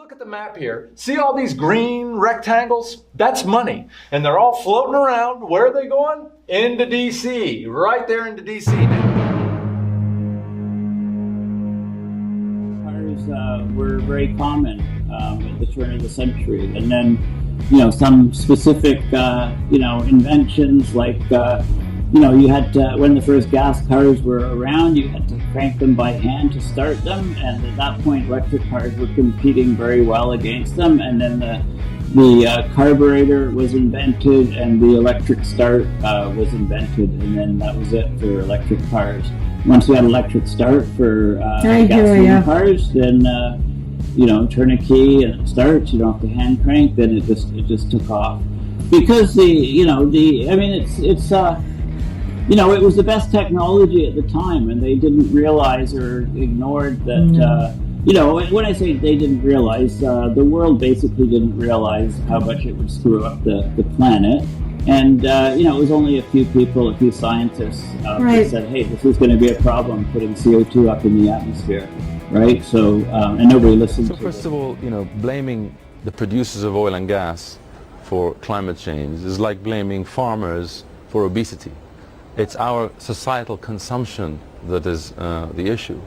look at the map here, see all these green rectangles? That's money. And they're all floating around. Where are they going? Into D.C., right there into D.C. Cars were very common at the turn of the century. And then, some specific, inventions like, you had to, when the first gas cars were around, you had to crank them by hand to start them. And at that point, electric cars were competing very well against them. And then the carburetor was invented and the electric start was invented. And then that was it for electric cars. Once you had electric start for gasoline cars, then turn a key and it starts. You don't have to hand crank. Then it just took off because it was the best technology at the time, and they didn't realize or ignored that. When I say they didn't realize, the world basically didn't realize how much it would screw up the planet. And, it was only a few people, a few scientists that said, hey, this is going to be a problem, putting CO2 up in the atmosphere, right? So, and nobody listened to it. So first of all, blaming the producers of oil and gas for climate change is like blaming farmers for obesity. It's our societal consumption that is the issue.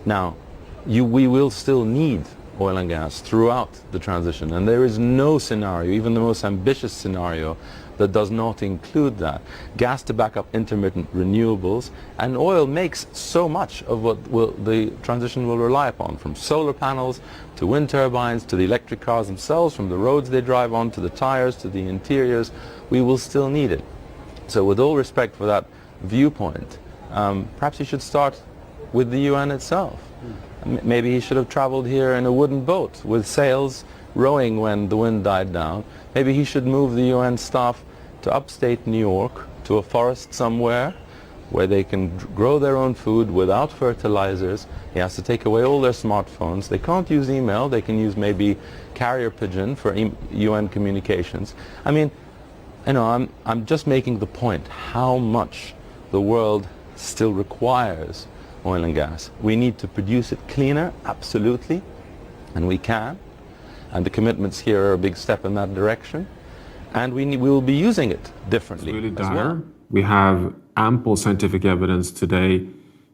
Now, we will still need oil and gas throughout the transition, and there is no scenario, even the most ambitious scenario, that does not include that. Gas to back up intermittent renewables, and oil makes so much of what the transition will rely upon, from solar panels to wind turbines to the electric cars themselves, from the roads they drive on to the tires to the interiors. We will still need it. So with all respect for that viewpoint, perhaps he should start with the UN itself. Maybe he should have traveled here in a wooden boat with sails, rowing when the wind died down. Maybe he should move the UN staff to upstate New York, to a forest somewhere where they can grow their own food without fertilizers. He has to take away all their smartphones. They can't use email. They can use maybe carrier pigeon for UN communications. I mean, I'm just making the point how much the world still requires oil and gas. We need to produce it cleaner, absolutely, and we can. And the commitments here are a big step in that direction. And we will be using it differently. It's really dire. We have ample scientific evidence today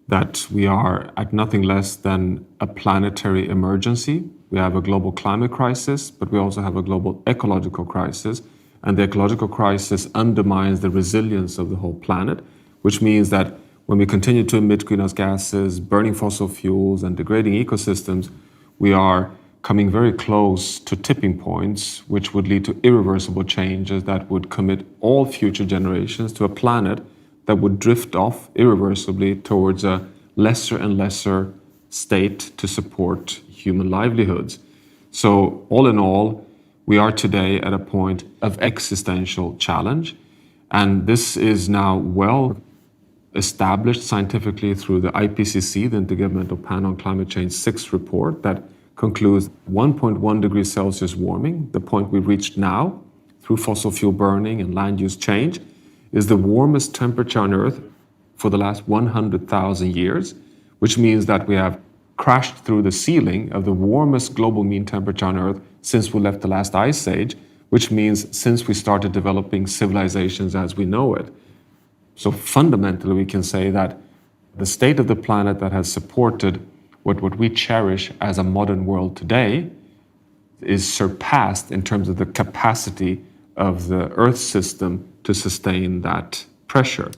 that we are at nothing less than a planetary emergency. We have a global climate crisis, but we also have a global ecological crisis. And the ecological crisis undermines the resilience of the whole planet, which means that when we continue to emit greenhouse gases, burning fossil fuels, and degrading ecosystems, we are coming very close to tipping points, which would lead to irreversible changes that would commit all future generations to a planet that would drift off irreversibly towards a lesser and lesser state to support human livelihoods. So all in all, we are today at a point of existential challenge. And this is now well established scientifically through the IPCC, the Intergovernmental Panel on Climate Change 6 report that concludes 1.1 degrees Celsius warming, the point we've reached now through fossil fuel burning and land use change, is the warmest temperature on Earth for the last 100,000 years, which means that we have crashed through the ceiling of the warmest global mean temperature on Earth since we left the last ice age, which means since we started developing civilizations as we know it. So fundamentally, we can say that the state of the planet that has supported what we cherish as a modern world today is surpassed in terms of the capacity of the Earth system to sustain that pressure.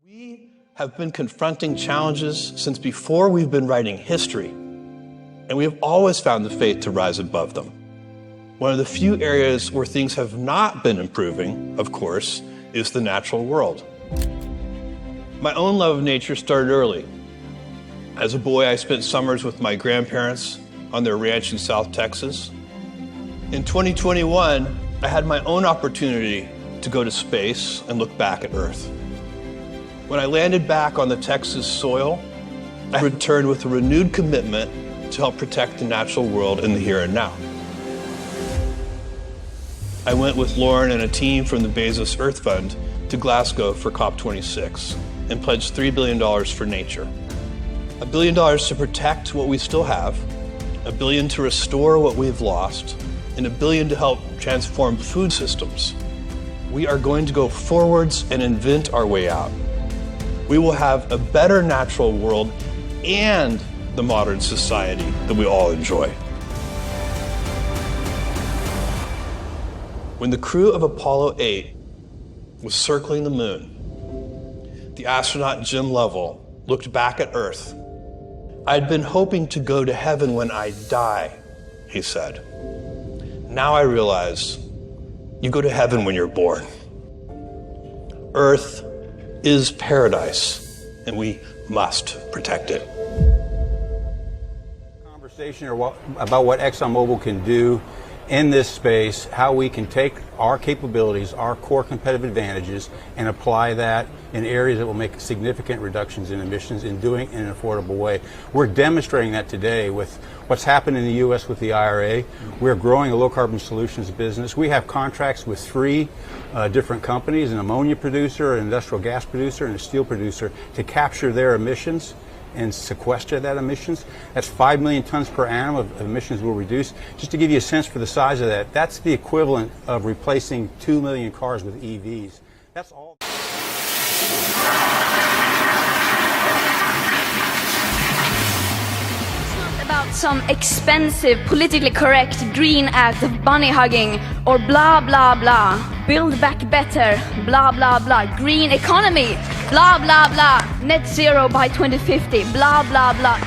We have been confronting challenges since before we've been writing history, and we have always found the faith to rise above them. One of the few areas where things have not been improving, of course, is the natural world. My own love of nature started early. As a boy, I spent summers with my grandparents on their ranch in South Texas. In 2021, I had my own opportunity to go to space and look back at Earth. When I landed back on the Texas soil, I returned with a renewed commitment to help protect the natural world in the here and now. I went with Lauren and a team from the Bezos Earth Fund to Glasgow for COP26 and pledged $3 billion for nature. $1 billion to protect what we still have, $1 billion to restore what we've lost, and $1 billion to help transform food systems. We are going to go forwards and invent our way out. We will have a better natural world and the modern society that we all enjoy. When the crew of Apollo 8 was circling the moon, the astronaut Jim Lovell looked back at Earth. "I'd been hoping to go to heaven when I die," he said. "Now I realize you go to heaven when you're born." Earth is paradise, and we must protect it. Conversation about what ExxonMobil can do in this space, how we can take our capabilities, our core competitive advantages, and apply that in areas that will make significant reductions in emissions and doing it in an affordable way. We're demonstrating that today with what's happened in the U.S. with the IRA. We're growing a low-carbon solutions business. We have contracts with 3 different companies, an ammonia producer, an industrial gas producer, and a steel producer, to capture their emissions and sequester that emissions. That's 5 million tons per annum of emissions we'll reduce. Just to give you a sense for the size of that, that's the equivalent of replacing 2 million cars with EVs. That's all. About some expensive, politically correct green act of bunny hugging or blah blah blah, build back better, blah blah blah, green economy, blah blah blah, net zero by 2050, blah blah blah.